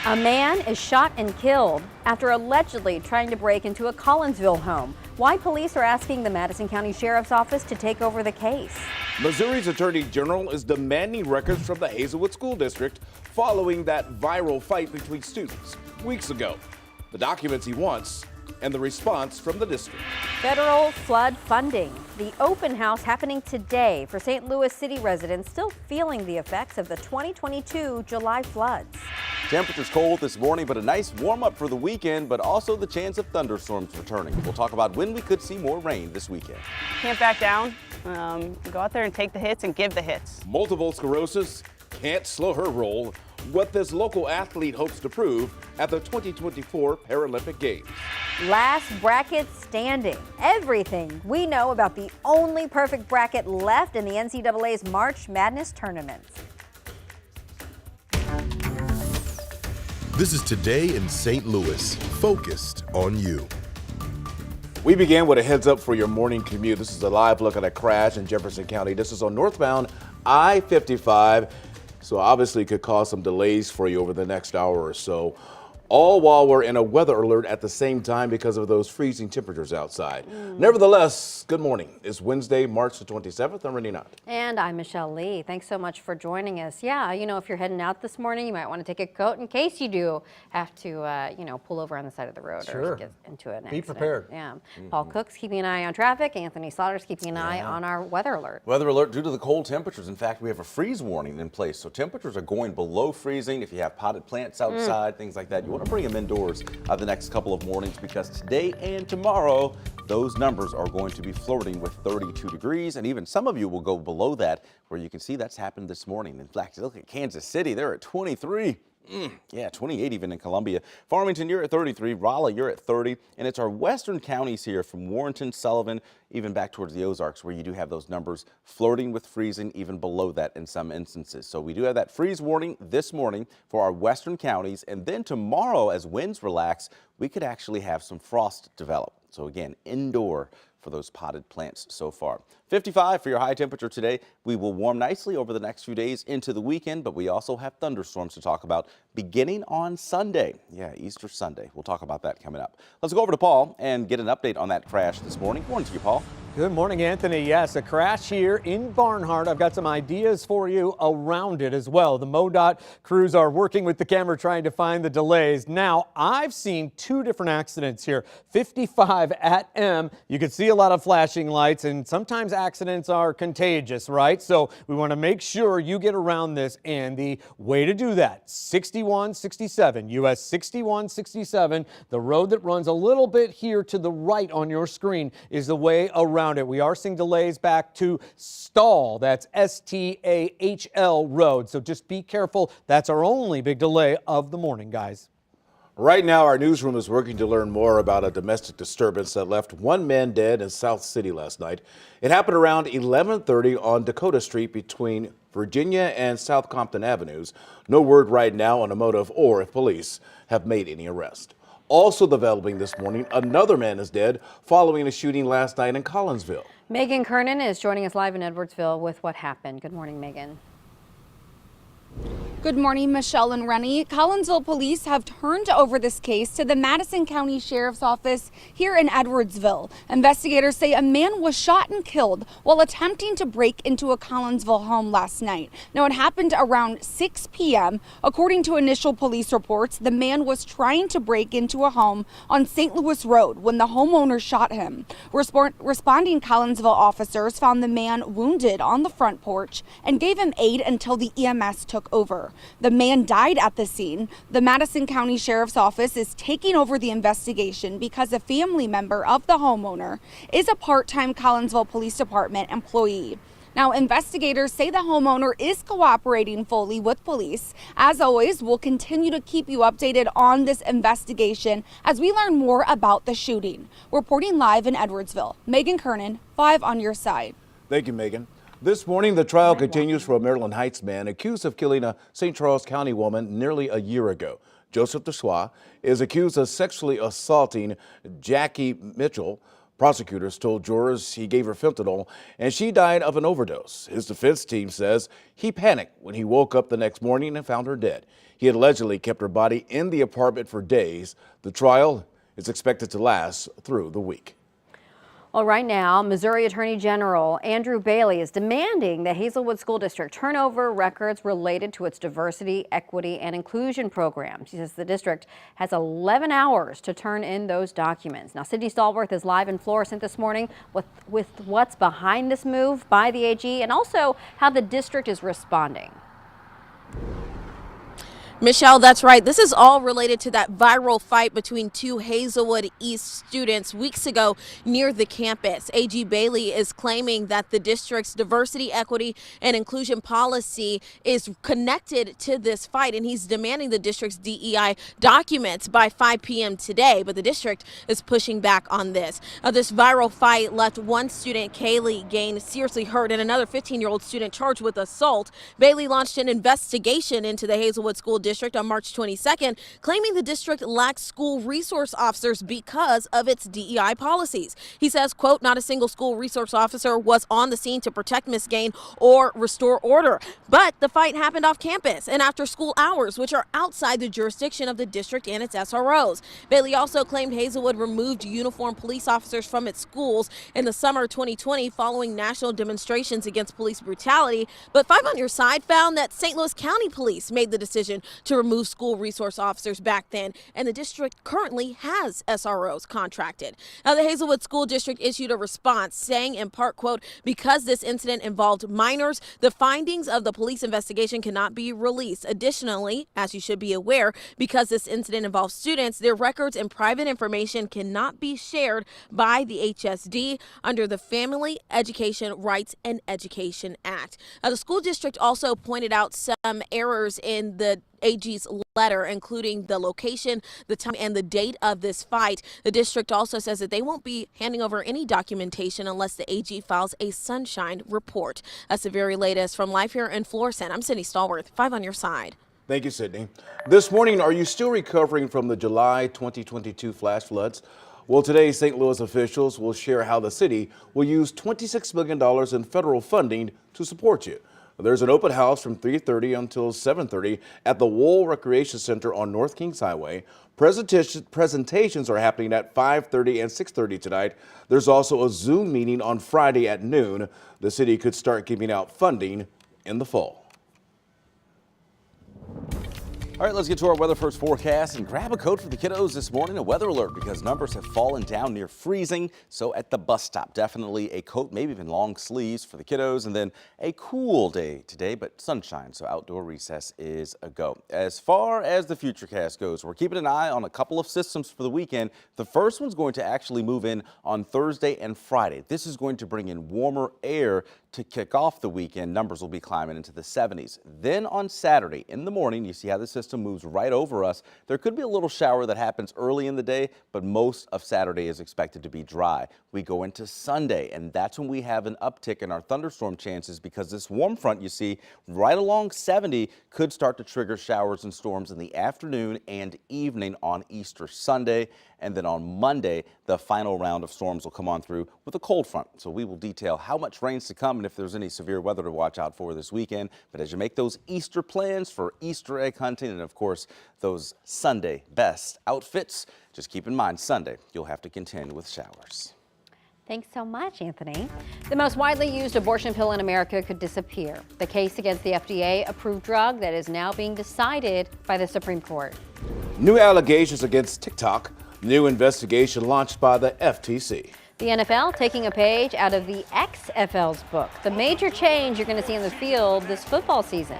A man is shot and killed after allegedly trying to break into a Collinsville home. Why police are asking the Madison County Sheriff's Office to take over the case. Missouri's Attorney General is demanding records from the Hazelwood School District following that viral fight between students weeks ago. The documents he wants and the response from the district. Federal flood funding. The open house happening today for St. Louis City residents still feeling the effects of the 2022 July floods. Temperatures cold this morning, but a nice warm up for the weekend, but also the chance of thunderstorms returning. We'll talk about when we could see more rain this weekend. Can't back down. Go out there and take the hits and give the hits. Multiple sclerosis can't slow her roll. What this local athlete hopes to prove at the 2024 Paralympic Games. Last bracket standing. Everything we know about the only perfect bracket left in the NCAA's March Madness tournament. This is Today in St. Louis, focused on you. We began with a heads up for your morning commute. This is a live look at a crash in Jefferson County. This is on northbound I-55. So obviously could cause some delays for you over the next hour or so. All while we're in a weather alert at the same time because of those freezing temperatures outside. Nevertheless, good morning. It's Wednesday, March the 27th. I'm Renee Knott. And I'm Michelle Lee. Thanks so much for joining us. Yeah, you know, if you're heading out this morning, you might want to take a coat in case you do have to, pull over on the side of the road or get into an accident. Be prepared. Yeah. Paul Cook's keeping an eye on traffic. Anthony Slaughter's keeping an eye on our weather alert. Weather alert due to the cold temperatures. In fact, we have a freeze warning in place. So temperatures are going below freezing. If you have potted plants outside, things like that, you want to bring them indoors the next couple of mornings because today and tomorrow, those numbers are going to be flirting with 32 degrees. And even some of you will go below that, where you can see that's happened this morning. In fact, look at Kansas City. They're at 23. 28 even in Columbia. Farmington, you're at 33. Raleigh, you're at 30. And it's our western counties here from Warrenton, Sullivan, even back towards the Ozarks, where you do have those numbers flirting with freezing, even below that in some instances. So we do have that freeze warning this morning for our western counties. And then tomorrow, as winds relax, we could actually have some frost develop. So again, indoor for those potted plants so far. 55 for your high temperature today. We will warm nicely over the next few days into the weekend, but we also have thunderstorms to talk about beginning on Sunday. Yeah, Easter Sunday. We'll talk about that coming up. Let's go over to Paul and get an update on that crash this morning. Morning to you, Paul. Good morning, Anthony. Yes, a crash here in Barnhart. I've got some ideas for you around it as well. The MoDOT crews are working with the camera trying to find the delays. Now, I've seen two different accidents here. 55 at M. You can see a lot of flashing lights, and sometimes accidents are contagious, right? So we want to make sure you get around this, and the way to do that, 6167, US 6167, the road that runs a little bit here to the right on your screen is the way around it. We are seeing delays back to Stahl. That's S-T-A-H-L Road. So just be careful. That's our only big delay of the morning, guys. Right now, our newsroom is working to learn more about a domestic disturbance that left one man dead in South City last night. It happened around 11:30 on Dakota Street between Virginia and South Compton Avenues. No word right now on a motive or if police have made any arrest. Also developing this morning, another man is dead following a shooting last night in Collinsville. Megan Kernan is joining us live in Edwardsville with what happened. Good morning, Megan. Good morning, Michelle and Rennie. Collinsville police have turned over this case to the Madison County Sheriff's Office here in Edwardsville. Investigators say a man was shot and killed while attempting to break into a Collinsville home last night. Now, it happened around 6 p.m. According to initial police reports, the man was trying to break into a home on St. Louis Road when the homeowner shot him. Responding Collinsville officers found the man wounded on the front porch and gave him aid until the EMS took over. The man died at the scene. The Madison County Sheriff's Office is taking over the investigation because a family member of the homeowner is a part-time Collinsville Police Department employee. Now, investigators say the homeowner is cooperating fully with police. As always, we'll continue to keep you updated on this investigation as we learn more about the shooting. Reporting live in Edwardsville, Megan Kernan, 5 on your side. Thank you, Megan. This morning, the trial continues for a Maryland Heights man accused of killing a St. Charles County woman nearly a year ago. Joseph Dessois is accused of sexually assaulting Jackie Mitchell. Prosecutors told jurors he gave her fentanyl and she died of an overdose. His defense team says he panicked when he woke up the next morning and found her dead. He had allegedly kept her body in the apartment for days. The trial is expected to last through the week. Well, right now, Missouri Attorney General Andrew Bailey is demanding the Hazelwood School District turn over records related to its diversity, equity, and inclusion programs. He says the district has 11 hours to turn in those documents. Now, Sydney Stallworth is live in Florissant this morning with what's behind this move by the AG and also how the district is responding. Michelle, that's right. This is all related to that viral fight between two Hazelwood East students weeks ago near the campus. AG Bailey is claiming that the district's diversity, equity, and inclusion policy is connected to this fight, and he's demanding the district's DEI documents by 5 p.m. today, but the district is pushing back on this. This viral fight left one student, Kaylee Gain, seriously hurt and another 15-year-old student charged with assault. Bailey launched an investigation into the Hazelwood School District on March 22nd, claiming the district lacks school resource officers because of its DEI policies. He says, quote, not a single school resource officer was on the scene to protect Miss Gain or restore order. But the fight happened off campus and after school hours, which are outside the jurisdiction of the district and its SROs. Bailey also claimed Hazelwood removed uniformed police officers from its schools in the summer 2020 following national demonstrations against police brutality. But 5 on Your Side found that St. Louis County Police made the decision to remove school resource officers back then, and the district currently has SROs contracted. Now, the Hazelwood School District issued a response saying in part, quote, because this incident involved minors, the findings of the police investigation cannot be released. Additionally, as you should be aware, because this incident involves students, their records and private information cannot be shared by the HSD under the Family Education Rights and Education Act. The school district also pointed out some errors in the AG's letter, including the location, the time, and the date of this fight. The district also says that they won't be handing over any documentation unless the AG files a sunshine report. That's the very latest from live here in Florissant. I'm Sydney Stallworth, 5 on Your Side. Thank you, Sydney. This morning, are you still recovering from the July 2022 flash floods? Well, today, St. Louis officials will share how the city will use $26 million in federal funding to support you. There's an open house from 3:30 until 7:30 at the Wool Recreation Center on North Kings Highway. Presentations are happening at 5:30 and 6:30 tonight. There's also a Zoom meeting on Friday at noon. The city could start giving out funding in the fall. All right, let's get to our weather first forecast and grab a coat for the kiddos this morning. A weather alert because numbers have fallen down near freezing. So at the bus stop, definitely a coat, maybe even long sleeves for the kiddos. And then a cool day today, but sunshine. So outdoor recess is a go. As far as the futurecast goes, we're keeping an eye on a couple of systems for the weekend. The first one's going to actually move in on Thursday and Friday. This is going to bring in warmer air to kick off the weekend. Numbers will be climbing into the 70s. Then on Saturday in the morning, you see how the system moves right over us. There could be a little shower that happens early in the day, but most of Saturday is expected to be dry. We go into Sunday, and that's when we have an uptick in our thunderstorm chances because this warm front you see right along 70 could start to trigger showers and storms in the afternoon and evening on Easter Sunday. And then on Monday, the final round of storms will come on through with a cold front. So we will detail how much rain's to come and if there's any severe weather to watch out for this weekend. But as you make those Easter plans for Easter egg hunting and, of course, those Sunday best outfits, just keep in mind Sunday, you'll have to contend with showers. Thanks so much, Anthony. The most widely used abortion pill in America could disappear. The case against the FDA-approved drug that is now being decided by the Supreme Court. New allegations against TikTok. New investigation launched by the FTC. The NFL taking a page out of the XFL's book. The major change you're going to see in the field this football season.